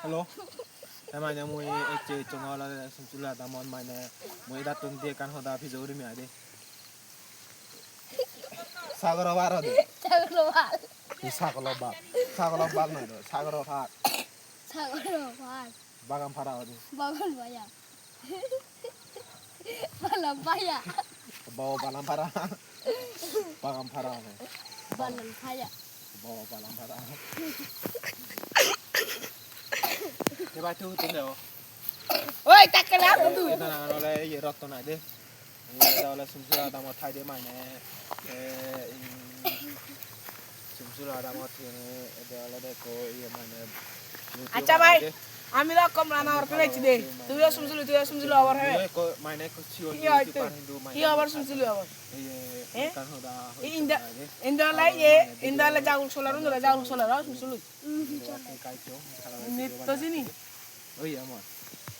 Hello. Em mày nè mùi chơi trong ngõ là sum sula ta mòn mày nè mùi đặt tuần tiệc can họ ta phi dấu đi mày đi. Sagro bar đi. Sagroval. Sagro bar này rồi. Sagro phat. Sagroval. Bagam phara đi. Bagun baya. Balam baya. Bawa balam phara. Bagam phara này. Balam baya. Bawa balam phara. Cái bài thứ tiếng nào? Ôi, tắc cái lá của tôi. Cái nào nó lấy gì rót tuần này đi. Đó là sum sula ta một thay để mày nè. Sum sula ta một thì đó là để có ý mày nè. আচ্ছা ভাই আমি রকম রান্না করতে যাচ্ছি দে তুইও শুনছিলি আবার হবে মাইনে কুচিও কি হয় তুই কি আবার শুনছিলি আবার ইন্দালে জাগুল সোলার শুনছিলি ওই আমার